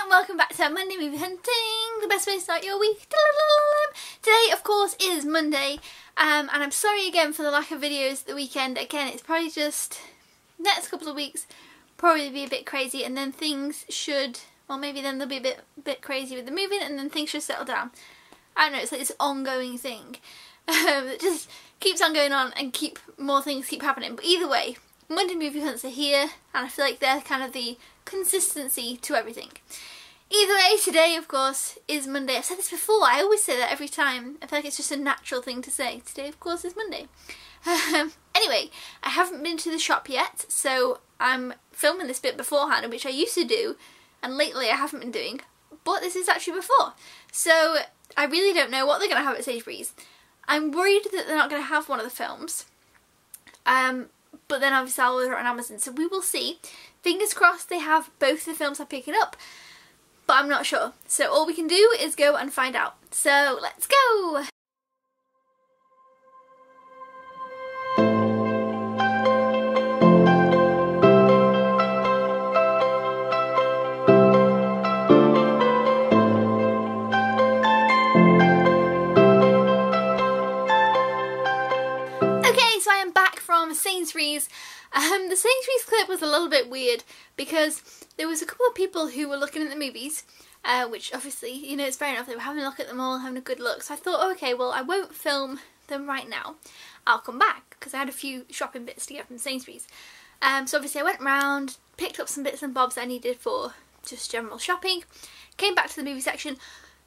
and welcome back to Monday Movie Hunting, the best way to start your week. Today, of course, is Monday, and I'm sorry again for the lack of videos the weekend. Again, it's probably just next couple of weeks probably be a bit crazy, and then things should, well, maybe then they'll be a bit crazy with the moving, and then things should settle down. I don't know, it's like this ongoing thing that just keeps on going on, and more things keep happening. But either way, Monday movie hunts are here, and I feel like they're kind of the consistency to everything. Either way, today of course is Monday. I've said this before, I always say that every time. I feel like it's just a natural thing to say. Today of course is Monday. Anyway, I haven't been to the shop yet, so I'm filming this bit beforehand, which I used to do, and lately I haven't been doing, but this is actually before. So I really don't know what they're going to have at Sainsburys. I'm worried that they're not going to have one of the films. But then obviously I'll order it on Amazon, so we will see. Fingers crossed they have both the films I'm picking up, but I'm not sure. So all we can do is go and find out. So let's go! Sainsburys. The Sainsburys clip was a little bit weird because there was a couple of people who were looking at the movies, which obviously, you know, it's fair enough, they were having a look at them all, having a good look, so I thought, okay, well, I won't film them right now, I'll come back, because I had a few shopping bits to get from Sainsburys. So obviously I went round, picked up some bits and bobs I needed for just general shopping, came back to the movie section.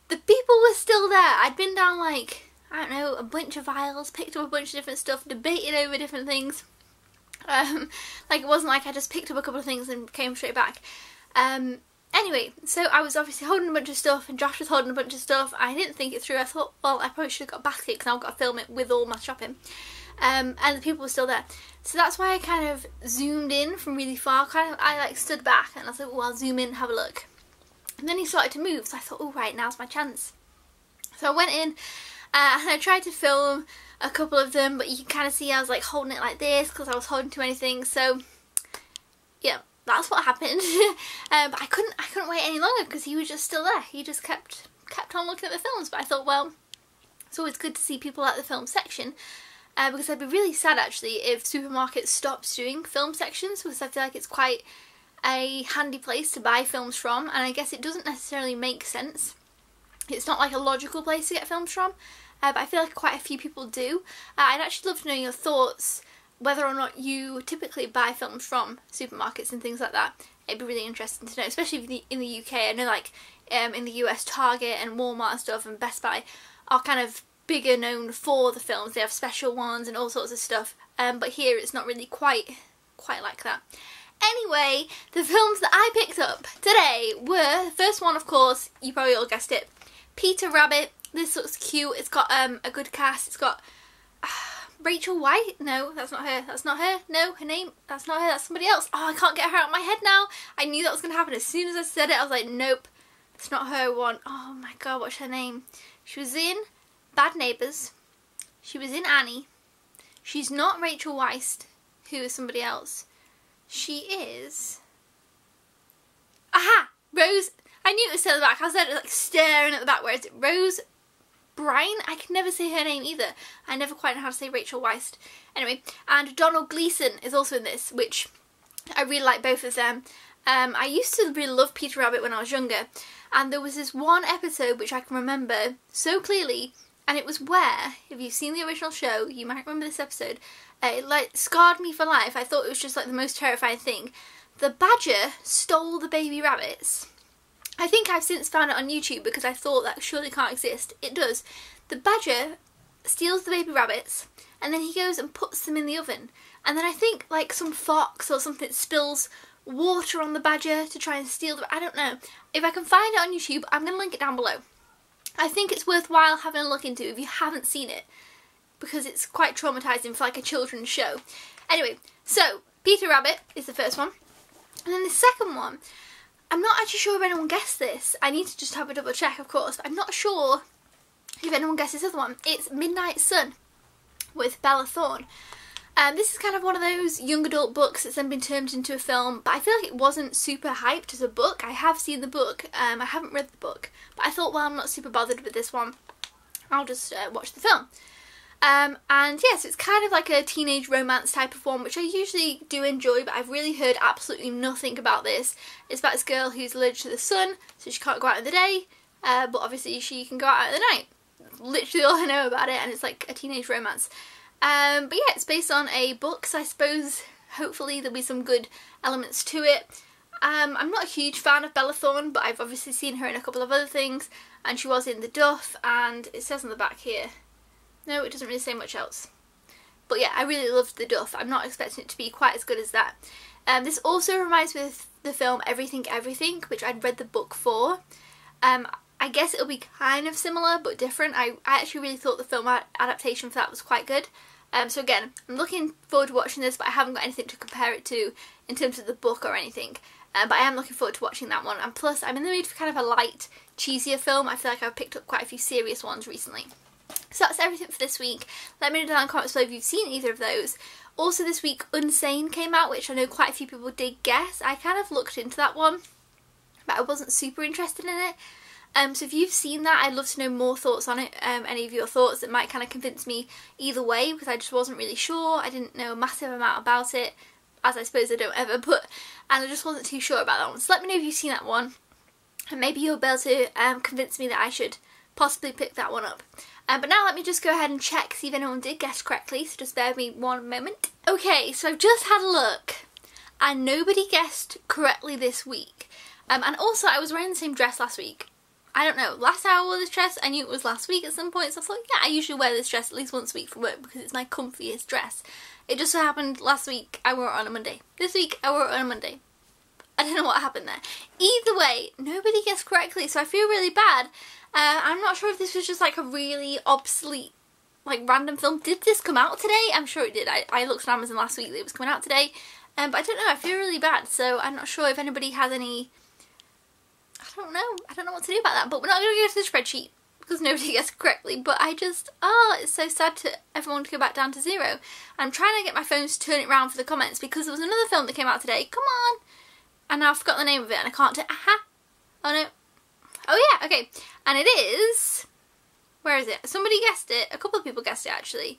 The people were still there. I'd been down like, I don't know, a bunch of aisles, picked up a bunch of different stuff, debated over different things. Like it wasn't like I just picked up a couple of things and came straight back. Anyway, so I was obviously holding a bunch of stuff and Josh was holding a bunch of stuff. I didn't think it through. I thought, well, I probably should have got a basket because I've got to film it with all my shopping. And the people were still there. So that's why I kind of zoomed in from really far. I like stood back and I was like, well, I'll zoom in and have a look. And then he started to move, so I thought, oh right, now's my chance. So I went in. And I tried to film a couple of them, but you can kind of see I was like holding it like this because I was holding too many things. So yeah, that's what happened. But I couldn't wait any longer because he was just still there. He just kept on looking at the films. But I thought, well, it's always good to see people at the film section, because I'd be really sad actually if supermarkets stopped doing film sections, because I feel like it's quite a handy place to buy films from, and I guess it doesn't necessarily make sense. It's not like a logical place to get films from, but I feel like quite a few people do. I'd actually love to know your thoughts, whether or not you typically buy films from supermarkets and things like that. It'd be really interesting to know, especially in the UK. I know like in the US, Target and Walmart and stuff and Best Buy are kind of bigger known for the films. They have special ones and all sorts of stuff, but here it's not really quite like that. Anyway, the films that I picked up today were, the first one of course, you probably all guessed it, Peter Rabbit. This looks cute. It's got a good cast. It's got Rachel White. No, that's not her. That's not her. No, her name. That's not her. That's somebody else. Oh, I can't get her out of my head now. I knew that was going to happen. As soon as I said it, I was like, nope, it's not her one. Oh my god, what's her name? She was in Bad Neighbours. She was in Annie. She's not Rachel Weisz, who is somebody else. She is... Aha! Rose... I knew it was still at the back. I was there like staring at the back. Where is it? Rose Bryan? I can never say her name either. I never quite know how to say Rachel Weisz. Anyway, and Donald Gleeson is also in this, which I really like both of them. I used to really love Peter Rabbit when I was younger, and there was this one episode which I can remember so clearly, and it was where, if you've seen the original show, you might remember this episode. It like scarred me for life. I thought it was just like the most terrifying thing. The badger stole the baby rabbits. I think I've since found it on YouTube because I thought that surely can't exist. It does. The badger steals the baby rabbits and then he goes and puts them in the oven. And then I think like some fox or something spills water on the badger to try and steal them. I don't know. If I can find it on YouTube, I'm going to link it down below. I think it's worthwhile having a look into if you haven't seen it, because it's quite traumatising for like a children's show. Anyway, so Peter Rabbit is the first one. And then the second one, I'm not actually sure if anyone guessed this. I need to just have a double check, of course. I'm not sure if anyone guessed this other one. It's Midnight Sun with Bella Thorne. This is kind of one of those young adult books that's then been turned into a film, but I feel like it wasn't super hyped as a book. I have seen the book, I haven't read the book, but I thought, well, I'm not super bothered with this one, I'll just watch the film. And yes, it's kind of like a teenage romance type of one, which I usually do enjoy, but I've really heard absolutely nothing about this. It's about this girl who's allergic to the sun, so she can't go out in the day, but obviously she can go out in the night. Literally all I know about it, and it's like a teenage romance. But yeah, it's based on a book, so I suppose hopefully there'll be some good elements to it. I'm not a huge fan of Bella Thorne, but I've obviously seen her in a couple of other things, and she was in The Duff, and it says on the back here, no, it doesn't really say much else. But yeah, I really loved The Duff. I'm not expecting it to be quite as good as that. This also reminds me of the film Everything Everything, which I'd read the book for. I guess it'll be kind of similar but different. I actually really thought the film adaptation for that was quite good. So again, I'm looking forward to watching this, but I haven't got anything to compare it to in terms of the book or anything. But I am looking forward to watching that one. And plus, I'm in the mood for kind of a light, cheesier film. I feel like I've picked up quite a few serious ones recently. So that's everything for this week. Let me know down in the comments below if you've seen either of those. Also this week, Unsane came out, which I know quite a few people did guess. I kind of looked into that one, but I wasn't super interested in it. So if you've seen that, I'd love to know more thoughts on it, any of your thoughts that might kind of convince me either way, because I just wasn't really sure. I didn't know a massive amount about it, as I suppose I don't ever, and I just wasn't too sure about that one. So let me know if you've seen that one, and maybe you'll be able to convince me that I should possibly pick that one up. But now let me just go ahead and check, see if anyone did guess correctly, so just bear with me one moment. Okay, so I've just had a look, and nobody guessed correctly this week. And also, I was wearing the same dress last week. I don't know, last time I wore this dress, I knew it was last week at some point, so I thought, yeah, I usually wear this dress at least once a week for work because it's my comfiest dress. It just so happened last week I wore it on a Monday. This week I wore it on a Monday. I don't know what happened there. Either way, nobody guessed correctly, so I feel really bad. I'm not sure if this was just like a really obsolete, like random film. Did this come out today? I'm sure it did. I looked on Amazon last week that it was coming out today. But I don't know, I feel really bad, so I'm not sure if anybody has any... I don't know what to do about that, but we're not going to go to the spreadsheet because nobody guessed correctly, but I just, it's so sad to everyone to go back down to zero. I'm trying to get my phone to turn it around for the comments because there was another film that came out today, come on, and now I've forgotten the name of it and I can't do, oh no, oh yeah, okay, and it is, where is it? Somebody guessed it, a couple of people guessed it actually,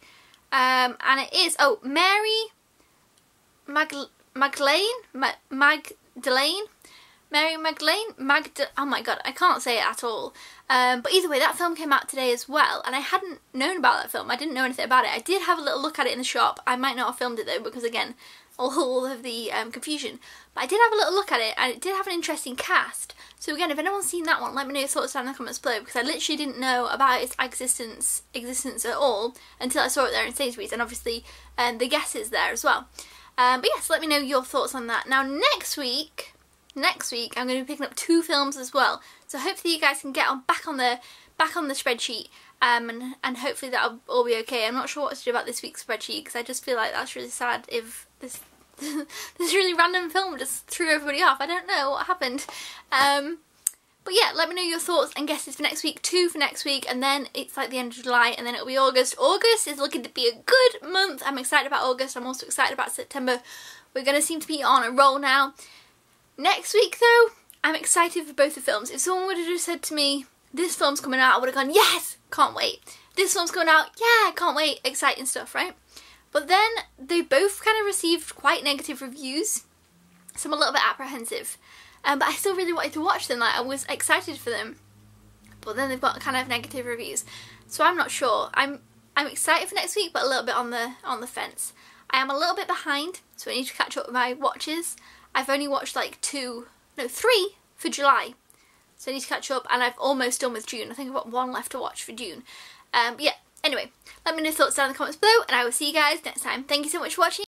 and it is, Mary Magdalene, oh my god, I can't say it at all. But either way, that film came out today as well, and I hadn't known about that film. I didn't know anything about it. I did have a little look at it in the shop. I might not have filmed it though, because again, all of the confusion. But I did have a little look at it, and it did have an interesting cast. So again, if anyone's seen that one, let me know your thoughts down in the comments below, because I literally didn't know about its existence at all until I saw it there in Sainsburys, and obviously the guesses there as well. But yes, let me know your thoughts on that. Now next week I'm going to be picking up 2 films as well, so hopefully you guys can get back on the spreadsheet, and hopefully that'll all be okay. I'm not sure what to do about this week's spreadsheet because I just feel like that's really sad if this this really random film just threw everybody off. I don't know what happened. But yeah, let me know your thoughts and guesses for next week, 2 for next week, and then it's like the end of July, and then it'll be August. August is looking to be a good month. I'm excited about August. I'm also excited about September. We're going to seem to be on a roll now. Next week though, I'm excited for both the films. If someone would have just said to me, this film's coming out, I would have gone, yes, can't wait. This film's coming out, yeah, can't wait, exciting stuff, right? But then they both kind of received quite negative reviews, so I'm a little bit apprehensive. But I still really wanted to watch them, like I was excited for them. But then they've got kind of negative reviews, so I'm not sure. I'm excited for next week, but a little bit on the fence. I am a little bit behind, so I need to catch up with my watches. I've only watched like 3 for July, so I need to catch up, and I've almost done with June. I think I've got 1 left to watch for June. But yeah, anyway, let me know your thoughts down in the comments below, and I will see you guys next time. Thank you so much for watching.